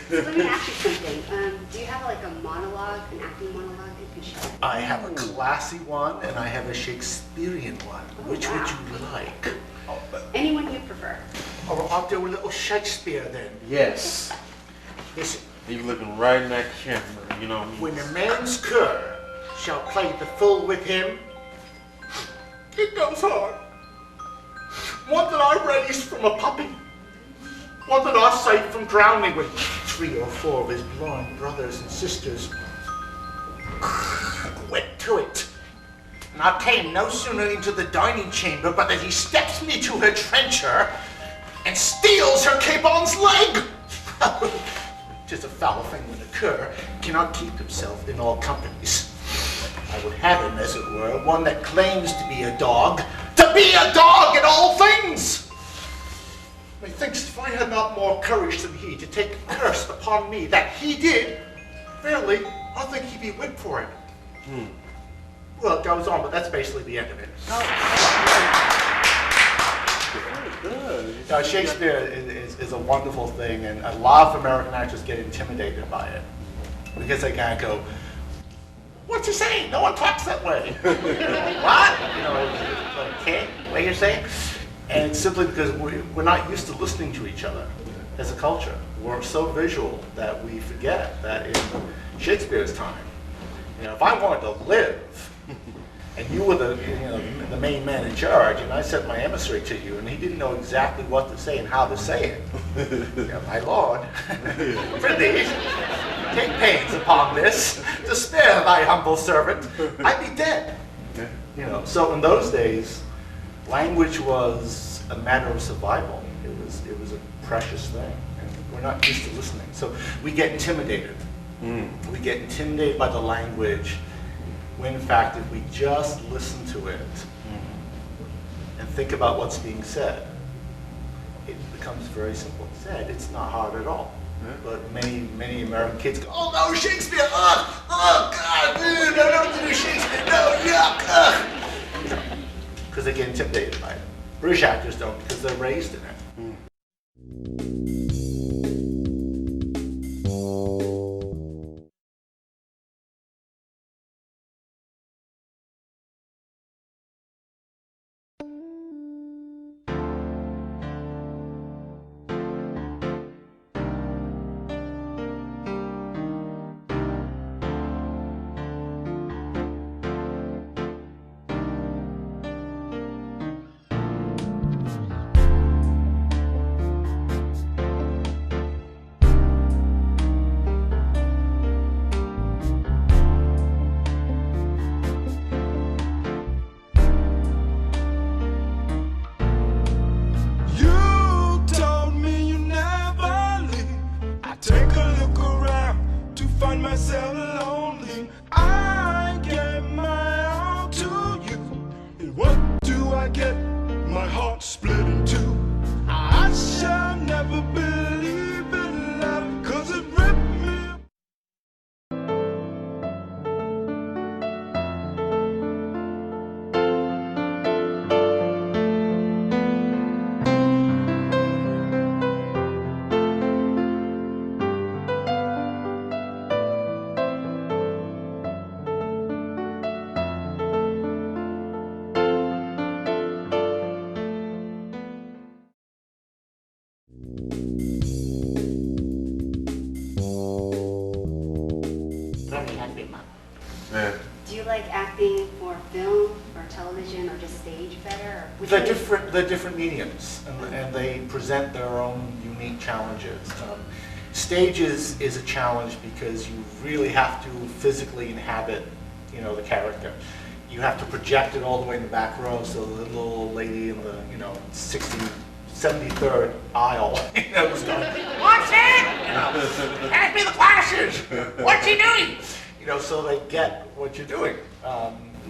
So let me ask you something. Do you have like a monologue, an acting monologue you can share? I have a classy one and I have a Shakespearean one. Oh, Which wow. would you like? Anyone you prefer. Oh, I'll do a little Shakespeare then. Yes. Listen, You looking right in that camera, you know what I mean? when a man's cur shall play the fool with him, it goes hard. One that I raised from a puppy, one that I saved from drowning with 3 or 4 of his blind brothers and sisters, went to it. And I came no sooner into the dining chamber but that he steps me to her trencher and steals her capon's leg. 'Tis a foul thing when a cur cannot keep himself in all companies. I would have him, as it were, one that claims to be a dog in all things. Methinks if I had not more courage than he to take a curse upon me that he did, verily, I think he'd be whipped for it. Well, it goes on, but that's basically the end of it. Shakespeare is a wonderful thing, and a lot of American actors get intimidated by it because they kind of go, "What's he saying? No one talks that way." What? You know, okay, what you're saying? And it's simply because we're not used to listening to each other as a culture. We're so visual that we forget that in Shakespeare's time, you know, if I wanted to live, and you were the main man in charge, and I sent my emissary to you, and he didn't know exactly what to say and how to say it. You know, my lord, prithee, take pains upon this to spare thy humble servant. I'd be dead. You know, so in those days, language was a matter of survival. It was a precious thing, and we're not used to listening. So we get intimidated. We get intimidated by the language, when in fact, if we just listen to it and think about what's being said, it becomes very simple. Said, it's not hard at all. But many American kids go, "Oh no, Shakespeare! Oh God, dude, I don't do Shakespeare! No, yuck!" Because they get intimidated by it. British actors don't, because they're raised in it. Do you like acting for film or television or just stage better? Or They're different mediums, and they present their own unique challenges. Stage is a challenge because you really have to physically inhabit, you know, the character. You have to project it all the way in the back row, so the little lady in the, 73rd aisle, is going, "What's it? Hand me the glasses! What's he doing?" So they get what you're doing.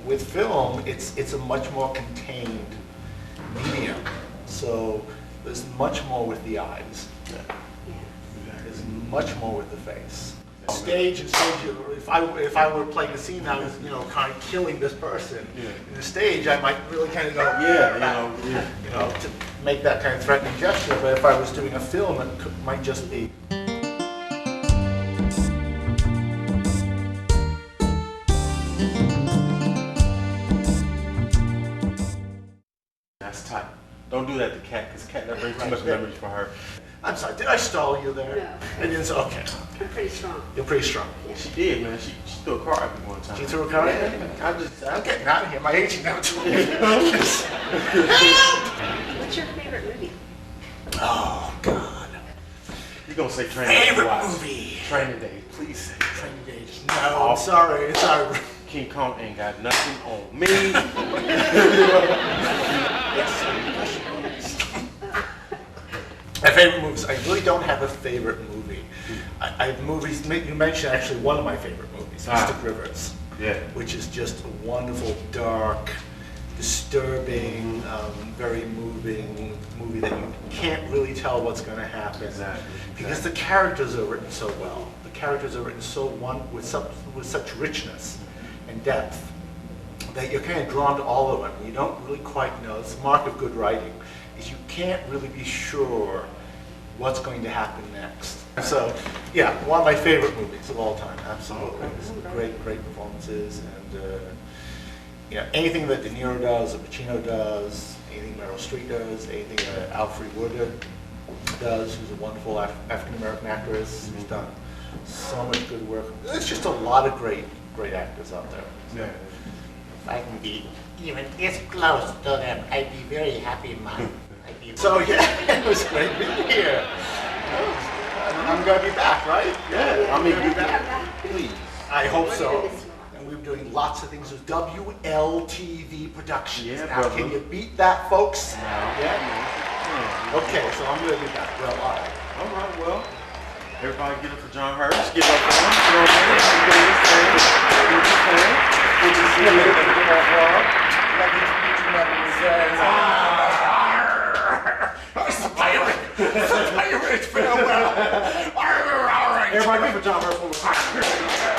With film, it's a much more contained medium. So there's much more with the eyes. There's much more with the face. Stage and stage. If I were playing a scene, I was kind of killing this person. Yeah. In the stage, I might really kind of go to make that kind of threatening gesture. But if I was doing a film, it might just be. That's tight. Don't do that to Kat, because Kat, that brings too much memories for her. I'm sorry, did I stall you there? No. I didn't. Okay. I'm pretty strong. You're pretty strong. She did, man. She threw a car at me one time. She threw a car at me? I'm getting out of here. My agent never told me. What's your favorite movie? Oh, God. You're going to say Training Day. Favorite Watch. movie? Training Day. Please say Training Days. No, I'm sorry. Sorry. King Kong ain't got nothing on me. My favorite movies. I really don't have a favorite movie. I have movies. You mentioned actually one of my favorite movies, Mystic Rivers. Yeah. Which is just a wonderful, dark, disturbing, very moving movie that you can't really tell what's going to happen. Exactly. Because the characters are written so well. The characters are written so with such richness and depth that you're kind of drawn to all of them. You don't really quite know. It's the mark of good writing, is you can't really be sure what's going to happen next. So, yeah, one of my favorite movies of all time, absolutely. Some great performances, and anything that De Niro does, or Pacino does, anything Meryl Streep does, anything that Alfred Woodard does, who's a wonderful African-American actress, who's done so much good work. There's just a lot of great actors out there. Yeah. If I can be even this close to them, I'd be very happy, man. So yeah, it was great being here. I'm going to be back, right? Yeah. I mean, You're you gonna be back? back. Please. I hope We're so. gonna miss you. And we're doing lots of things with WLTV Productions. Yeah, now, brother. can you beat that, folks? No. Yeah? Okay, so I'm going to be back. Well, all right. All right, well, everybody get up for John Hurst. Give up for him. You know what I mean? You do this thing. Do this thing. Good to see you. It's the pirate! It's the pirate! Farewell! All right! Everybody give for John Hurst one more time.